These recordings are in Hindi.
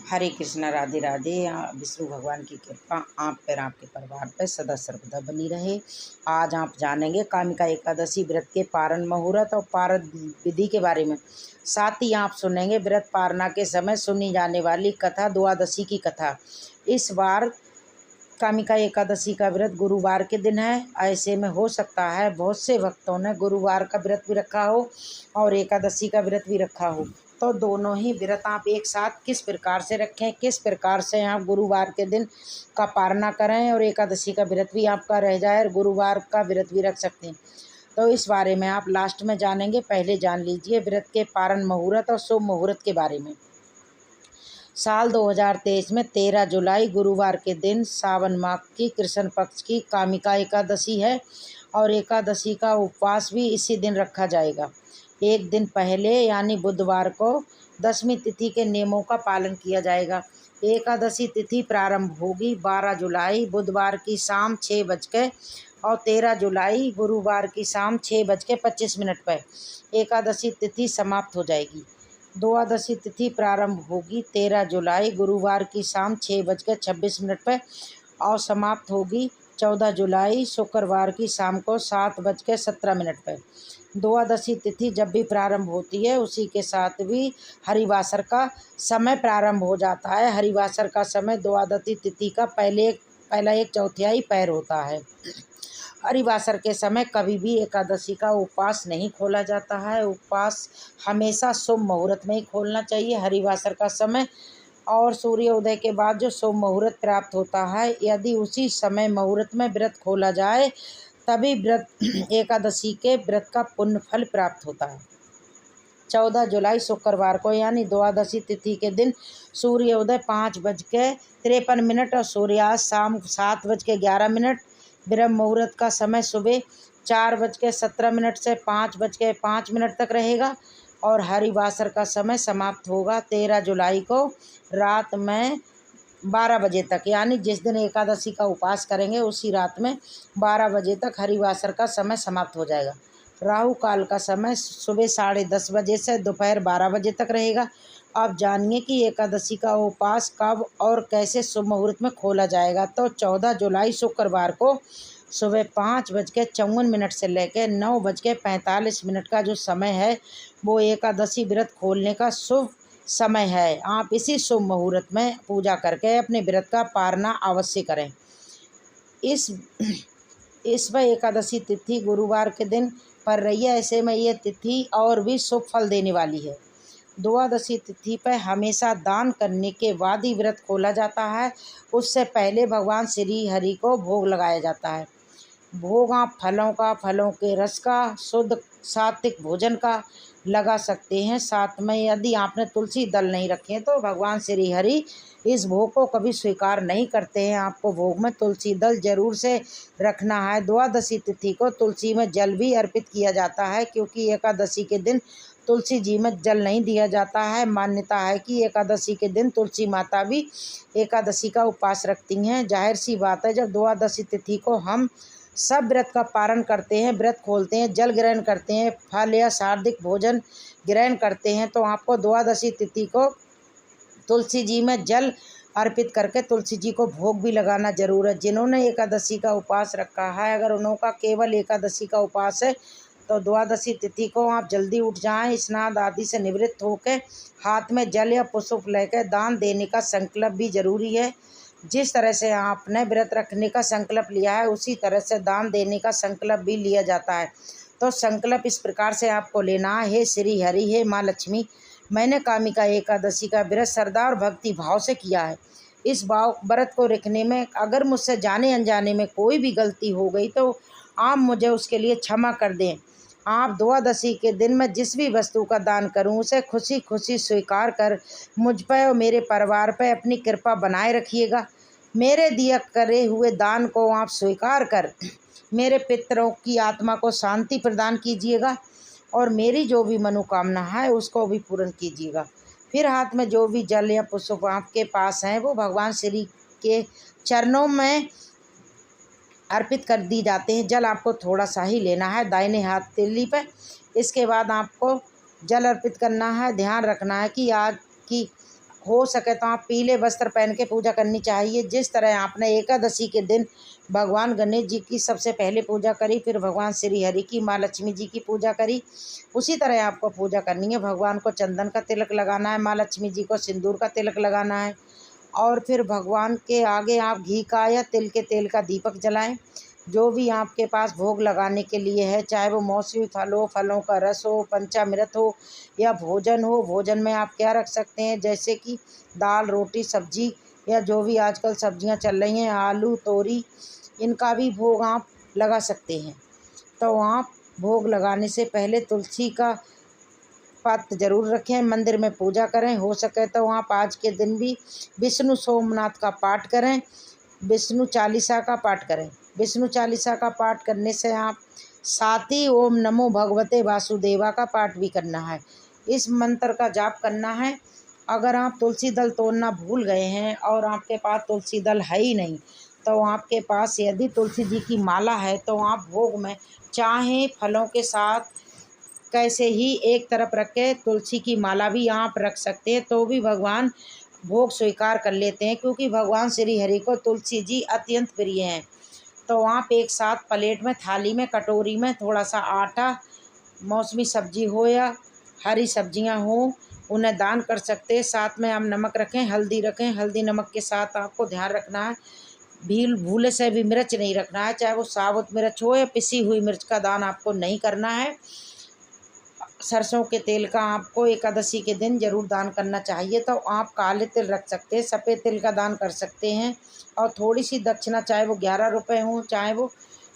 हरे कृष्णा, राधे राधे। विष्णु भगवान की कृपा आप पर, आपके परिवार पर सदा सर्वदा बनी रहे। आज आप जानेंगे कामिका एकादशी व्रत के पारण मुहूर्त और पारण विधि के बारे में। साथ ही आप सुनेंगे व्रत पारना के समय सुनी जाने वाली कथा, द्वादशी की कथा। इस बार कामिका एकादशी का व्रत गुरुवार के दिन है। ऐसे में हो सकता है बहुत से भक्तों ने गुरुवार का व्रत भी रखा हो और एकादशी का व्रत भी रखा हो, तो दोनों ही व्रत आप एक साथ किस प्रकार से रखें, किस प्रकार से आप गुरुवार के दिन का पारना करें और एकादशी का व्रत भी आपका रह जाए और गुरुवार का व्रत भी रख सकते हैं, तो इस बारे में आप लास्ट में जानेंगे। पहले जान लीजिए व्रत के पारण मुहूर्त और शुभ मुहूर्त के बारे में। साल 2023 में 13 जुलाई गुरुवार के दिन सावन माह की कृष्ण पक्ष की कामिका एकादशी है और एकादशी का उपवास भी इसी दिन रखा जाएगा। एक दिन पहले यानी बुधवार को दशमी तिथि के नियमों का पालन किया जाएगा। एकादशी तिथि प्रारंभ होगी 12 जुलाई बुधवार की शाम 6 बज के और 13 जुलाई गुरुवार की शाम 6:25 पर एकादशी तिथि समाप्त हो जाएगी। द्वादशी तिथि प्रारंभ होगी 13 जुलाई गुरुवार की शाम 6:26 पर और समाप्त होगी 14 जुलाई शुक्रवार की शाम को 7:17 पर। द्वादशी तिथि जब भी प्रारंभ होती है उसी के साथ भी हरिवासर का समय प्रारंभ हो जाता है। हरिवासर का समय द्वादशी तिथि का पहला एक चौथाई पैर होता है। हरिवासर के समय कभी भी एकादशी का उपवास नहीं खोला जाता है। उपवास हमेशा शुभ मुहूर्त में ही खोलना चाहिए। हरिवासर का समय और सूर्योदय के बाद जो शुभ मुहूर्त प्राप्त होता है, यदि उसी समय मुहूर्त में व्रत खोला जाए तभी व्रत एकादशी के व्रत का पुण्य फल प्राप्त होता है। 14 जुलाई शुक्रवार को यानी द्वादशी तिथि के दिन सूर्योदय 5:53 और सूर्यास्त शाम 7:11। ब्रह्म मुहूर्त का समय सुबह 4:17 से 5:05 तक रहेगा और हरिवासर का समय समाप्त होगा 13 जुलाई को रात में 12 बजे तक, यानी जिस दिन एकादशी का उपवास करेंगे उसी रात में 12 बजे तक हरिवासर का समय समाप्त हो जाएगा। राहु काल का समय सुबह 10:30 बजे से दोपहर 12 बजे तक रहेगा। आप जानिए कि एकादशी का उपवास कब और कैसे शुभ मुहूर्त में खोला जाएगा। तो 14 जुलाई शुक्रवार को सुबह 5:54 से लेकर 9:45 का जो समय है वो एकादशी व्रत खोलने का शुभ समय है। आप इसी शुभ मुहूर्त में पूजा करके अपने व्रत का पारना अवश्य करें। इस बार एकादशी तिथि गुरुवार के दिन पर रही है, ऐसे में ये तिथि और भी शुभ फल देने वाली है। द्वादशी तिथि पर हमेशा दान करने के बाद ही व्रत खोला जाता है। उससे पहले भगवान श्री हरि को भोग लगाया जाता है। भोग आप फलों का, फलों के रस का, शुद्ध सात्विक भोजन का लगा सकते हैं। साथ में यदि आपने तुलसी दल नहीं रखे तो भगवान श्री हरि इस भोग को कभी स्वीकार नहीं करते हैं। आपको भोग में तुलसी दल जरूर से रखना है। द्वादशी तिथि को तुलसी में जल भी अर्पित किया जाता है, क्योंकि एकादशी के दिन तुलसी जी में जल नहीं दिया जाता है। मान्यता है कि एकादशी के दिन तुलसी माता भी एकादशी का उपवास रखती हैं। जाहिर सी बात है, जब द्वादशी तिथि को हम सब व्रत का पारण करते हैं, व्रत खोलते हैं, जल ग्रहण करते हैं, फल या सात्विक भोजन ग्रहण करते हैं, तो आपको द्वादशी तिथि को तुलसी जी में जल अर्पित करके तुलसी जी को भोग भी लगाना जरूर है। जिन्होंने एकादशी का उपवास रखा है, अगर उनका केवल एकादशी का उपवास है तो द्वादशी तिथि को आप जल्दी उठ जाएं, स्नान आदि से निवृत्त होकर हाथ में जल या पुष्प लेकर दान देने का संकल्प भी जरूरी है। जिस तरह से आपने व्रत रखने का संकल्प लिया है उसी तरह से दान देने का संकल्प भी लिया जाता है। तो संकल्प इस प्रकार से आपको लेना है। हे श्री हरि, हे माँ लक्ष्मी, मैंने कामिका एकादशी का व्रत श्रद्धा और भक्ति भाव से किया है। इस व्रत को रखने में अगर मुझसे जाने अनजाने में कोई भी गलती हो गई तो आप मुझे उसके लिए क्षमा कर दें। आप द्वादशी के दिन मैं जिस भी वस्तु का दान करूं उसे खुशी खुशी स्वीकार कर मुझ पर और मेरे परिवार पर अपनी कृपा बनाए रखिएगा। मेरे दिया करे हुए दान को आप स्वीकार कर मेरे पितरों की आत्मा को शांति प्रदान कीजिएगा और मेरी जो भी मनोकामना है उसको भी पूर्ण कीजिएगा। फिर हाथ में जो भी जल या पुष्प आपके पास हैं वो भगवान श्री के चरणों में अर्पित कर दी जाते हैं। जल आपको थोड़ा सा ही लेना है दाहिने हाथ तिल्ली पर। इसके बाद आपको जल अर्पित करना है। ध्यान रखना है कि आग की हो सके तो आप पीले वस्त्र पहन के पूजा करनी चाहिए। जिस तरह आपने एकादशी के दिन भगवान गणेश जी की सबसे पहले पूजा करी, फिर भगवान श्री हरि की, माँ लक्ष्मी जी की पूजा करी, उसी तरह आपको पूजा करनी है। भगवान को चंदन का तिलक लगाना है, माँ लक्ष्मी जी को सिंदूर का तिलक लगाना है, और फिर भगवान के आगे आप घी का या तिल के तेल का दीपक जलाएं। जो भी आपके पास भोग लगाने के लिए है, चाहे वो मौसमी फल हो, फलों का रस हो, पंचामृत हो, या भोजन हो। भोजन में आप क्या रख सकते हैं, जैसे कि दाल, रोटी, सब्जी, या जो भी आजकल सब्जियां चल रही हैं, आलू, तोरी, इनका भी भोग आप लगा सकते हैं। तो आप भोग लगाने से पहले तुलसी का पत्र जरूर रखें, मंदिर में पूजा करें। हो सके तो आप आज के दिन भी विष्णु सोमनाथ का पाठ करें, विष्णु चालीसा का पाठ करें। विष्णु चालीसा का पाठ करने से आप साथ ही ओम नमो भगवते वासुदेवा का पाठ भी करना है। इस मंत्र का जाप करना है। अगर आप तुलसी दल तोड़ना भूल गए हैं और आपके पास तुलसी दल है ही नहीं, तो आपके पास यदि तुलसी जी की माला है तो आप भोग में चाहे फलों के साथ कैसे ही एक तरफ रख के तुलसी की माला भी आप रख सकते हैं, तो भी भगवान भोग स्वीकार कर लेते हैं, क्योंकि भगवान श्री हरि को तुलसी जी अत्यंत प्रिय हैं। तो आप एक साथ प्लेट में, थाली में, कटोरी में थोड़ा सा आटा, मौसमी सब्जी हो या हरी सब्जियां हो, उन्हें दान कर सकते हैं। साथ में आप नमक रखें, हल्दी रखें। हल्दी नमक के साथ आपको ध्यान रखना है, भूले से भी मिर्च नहीं रखना है, चाहे वो साबुत मिर्च हो या पिसी हुई मिर्च का दान आपको नहीं करना है। सरसों के तेल का आपको एकादशी के दिन जरूर दान करना चाहिए। तो आप काले तिल रख सकते हैं, सफ़ेद तिल का दान कर सकते हैं, और थोड़ी सी दक्षिणा, चाहे वो 11 रुपये हो, चाहे वो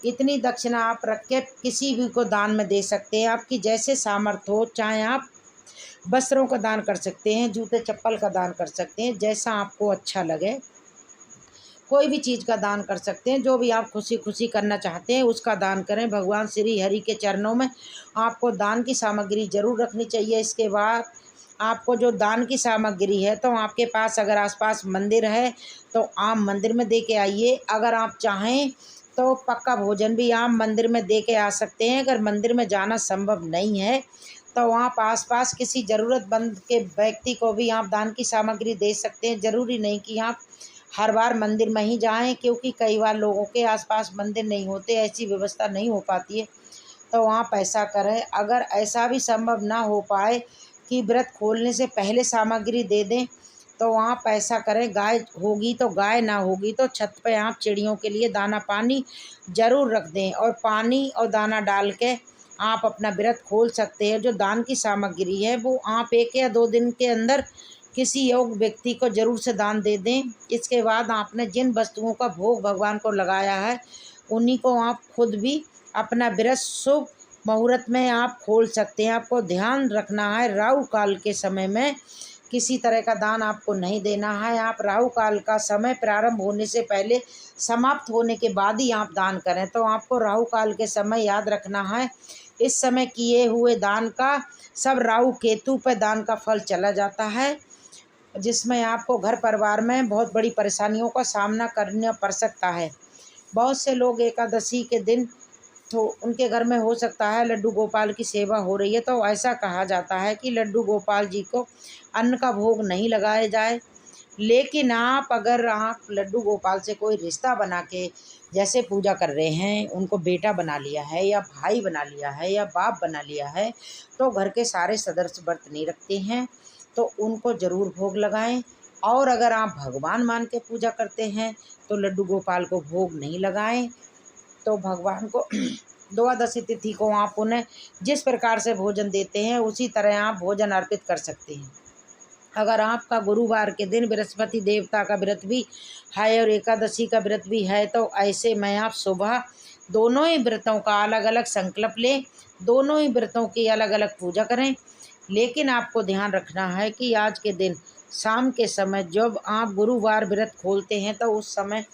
इतनी दक्षिणा आप रख के किसी भी को दान में दे सकते हैं, आपकी जैसे सामर्थ्य हो। चाहे आप वस्त्रों का दान कर सकते हैं, जूते चप्पल का दान कर सकते हैं, जैसा आपको अच्छा लगे कोई भी चीज़ का दान कर सकते हैं। जो भी आप खुशी खुशी करना चाहते हैं उसका दान करें। भगवान श्री हरि के चरणों में आपको दान की सामग्री ज़रूर रखनी चाहिए। इसके बाद आपको जो दान की सामग्री है, तो आपके पास अगर आसपास मंदिर है तो आप मंदिर में दे के आइए। अगर आप चाहें तो पक्का भोजन भी आप मंदिर में दे के आ सकते हैं। अगर मंदिर में जाना संभव नहीं है तो आप आसपास किसी ज़रूरतमंद के व्यक्ति को भी आप दान की सामग्री दे सकते हैं। ज़रूरी नहीं कि आप हर बार मंदिर में ही जाएं, क्योंकि कई बार लोगों के आसपास मंदिर नहीं होते, ऐसी व्यवस्था नहीं हो पाती है। तो आप ऐसा करें। अगर ऐसा भी संभव ना हो पाए कि व्रत खोलने से पहले सामग्री दे दें, तो आप ऐसा करें, गाय होगी तो गाय, ना होगी तो छत पे आप चिड़ियों के लिए दाना पानी ज़रूर रख दें, और पानी और दाना डाल के आप अपना व्रत खोल सकते हैं। जो दान की सामग्री है वो आप 1 या 2 दिन के अंदर किसी योग्य व्यक्ति को ज़रूर से दान दे दें। इसके बाद आपने जिन वस्तुओं का भोग भगवान को लगाया है, उन्हीं को आप खुद भी अपना व्रत शुभ मुहूर्त में आप खोल सकते हैं। आपको ध्यान रखना है, राहु काल के समय में किसी तरह का दान आपको नहीं देना है। आप राहु काल का समय प्रारंभ होने से पहले, समाप्त होने के बाद ही आप दान करें। तो आपको राहु काल के समय याद रखना है। इस समय किए हुए दान का सब राहु केतु पर दान का फल चला जाता है, जिसमें आपको घर परिवार में बहुत बड़ी परेशानियों का सामना करना पड़ सकता है। बहुत से लोग एकादशी के दिन तो उनके घर में हो सकता है लड्डू गोपाल की सेवा हो रही है, तो ऐसा कहा जाता है कि लड्डू गोपाल जी को अन्न का भोग नहीं लगाया जाए। लेकिन अगर आप लड्डू गोपाल से कोई रिश्ता बना के जैसे पूजा कर रहे हैं, उनको बेटा बना लिया है या भाई बना लिया है या बाप बना लिया है, तो घर के सारे सदस्य व्रत नहीं रखते हैं, तो उनको ज़रूर भोग लगाएं। और अगर आप भगवान मान के पूजा करते हैं तो लड्डू गोपाल को भोग नहीं लगाएं। तो भगवान को द्वादशी तिथि को आप उन्हें जिस प्रकार से भोजन देते हैं, उसी तरह आप भोजन अर्पित कर सकते हैं। अगर आपका गुरुवार के दिन बृहस्पति देवता का व्रत भी है और एकादशी का व्रत भी है, तो ऐसे में आप सुबह दोनों ही व्रतों का अलग अलग संकल्प लें, दोनों ही व्रतों की अलग अलग पूजा करें। लेकिन आपको ध्यान रखना है कि आज के दिन शाम के समय जब आप गुरुवार व्रत खोलते हैं, तो उस समय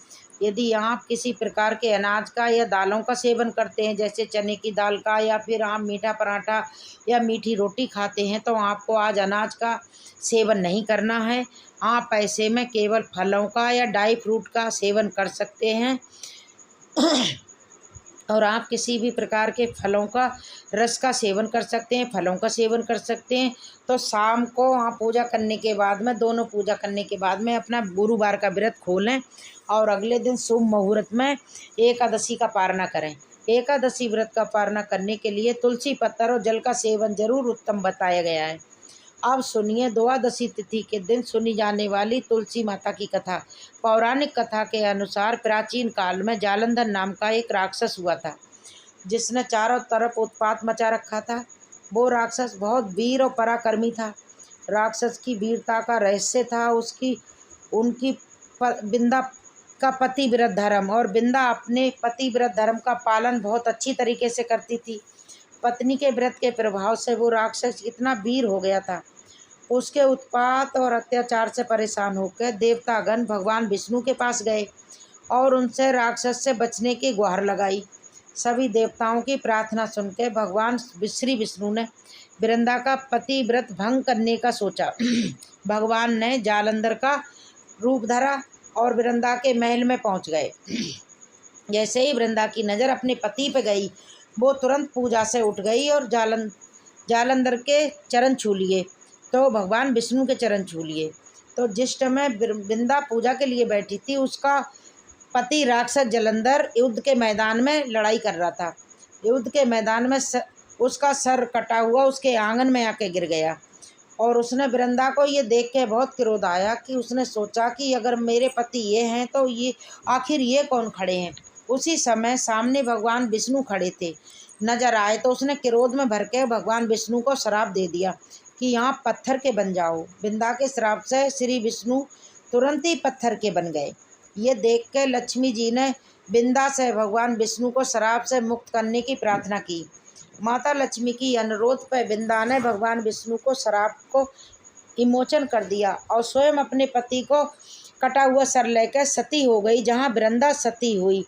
यदि आप किसी प्रकार के अनाज का या दालों का सेवन करते हैं, जैसे चने की दाल का, या फिर आप मीठा पराठा या मीठी रोटी खाते हैं, तो आपको आज अनाज का सेवन नहीं करना है। आप ऐसे में केवल फलों का या ड्राई फ्रूट का सेवन कर सकते हैं। और आप किसी भी प्रकार के फलों का रस का सेवन कर सकते हैं, फलों का सेवन कर सकते हैं। तो शाम को आप पूजा करने के बाद में, दोनों पूजा करने के बाद में अपना गुरुवार का व्रत खोलें और अगले दिन शुभ मुहूर्त में एकादशी का पारणा करें। एकादशी व्रत का पारणा करने के लिए तुलसी पत्तर और जल का सेवन जरूर उत्तम बताया गया है। अब सुनिए द्वादशी तिथि के दिन सुनी जाने वाली तुलसी माता की कथा। पौराणिक कथा के अनुसार प्राचीन काल में जालंधर नाम का एक राक्षस हुआ था, जिसने चारों तरफ उत्पात मचा रखा था। वो राक्षस बहुत वीर और पराक्रमी था। राक्षस की वीरता का रहस्य था उनकी बिंदा का पतिव्रत धर्म, और बिंदा अपने पतिव्रत धर्म का पालन बहुत अच्छी तरीके से करती थी। पत्नी के व्रत के प्रभाव से वो राक्षस इतना वीर हो गया था। उसके उत्पात और अत्याचार से परेशान होकर देवतागण भगवान विष्णु के पास गए और उनसे राक्षस से बचने की गुहार लगाई। सभी देवताओं की प्रार्थना सुनकर भगवान श्री विष्णु ने वृंदा का पतिव्रत भंग करने का सोचा। भगवान ने जालंधर का रूप धरा और वृंदा के महल में पहुंच गए। जैसे ही वृंदा की नज़र अपने पति पे गई, वो तुरंत पूजा से उठ गई और जालंधर के चरण छू लिए, तो भगवान विष्णु के चरण छू लिए। तो जिस समय वृंदा पूजा के लिए बैठी थी, उसका पति राक्षस जालंधर युद्ध के मैदान में लड़ाई कर रहा था। युद्ध के मैदान में उसका सर कटा हुआ उसके आंगन में आके गिर गया, और उसने वृंदा को ये देख के बहुत क्रोध आया कि उसने सोचा कि अगर मेरे पति ये हैं तो ये आखिर ये कौन खड़े हैं। उसी समय सामने भगवान विष्णु खड़े थे, नजर आए तो उसने क्रोध में भर के भगवान विष्णु को श्राप दे दिया कि यहाँ पत्थर के बन जाओ। वृंदा के श्राप से श्री विष्णु तुरंत ही पत्थर के बन गए। ये देख के लक्ष्मी जी ने वृंदा से भगवान विष्णु को श्राप से मुक्त करने की प्रार्थना की। माता लक्ष्मी की अनुरोध पर वृंदा ने भगवान विष्णु को श्राप को विमोचन कर दिया और स्वयं अपने पति को कटा हुआ सर लेकर सती हो गई। जहाँ वृंदा सती हुई,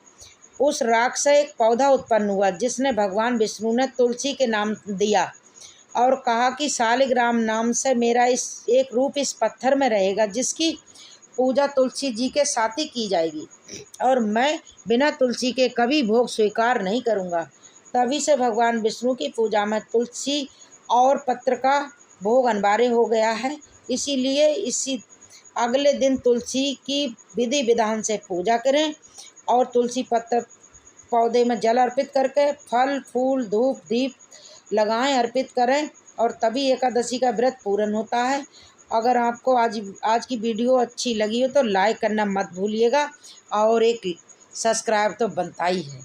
उस राख से एक पौधा उत्पन्न हुआ जिसने भगवान विष्णु ने तुलसी के नाम दिया और कहा कि शालिग्राम नाम से मेरा एक रूप इस पत्थर में रहेगा, जिसकी पूजा तुलसी जी के साथ ही की जाएगी, और मैं बिना तुलसी के कभी भोग स्वीकार नहीं करूँगा। तभी से भगवान विष्णु की पूजा में तुलसी और पत्र का भोग अनिवार्य हो गया है। इसीलिए इसी अगले दिन तुलसी की विधि विधान से पूजा करें और तुलसी पत्र पौधे में जल अर्पित करके फल फूल धूप दीप लगाएं, अर्पित करें, और तभी एकादशी का व्रत पूर्ण होता है। अगर आपको आज की वीडियो अच्छी लगी हो तो लाइक करना मत भूलिएगा, और एक सब्सक्राइब तो बनता ही है।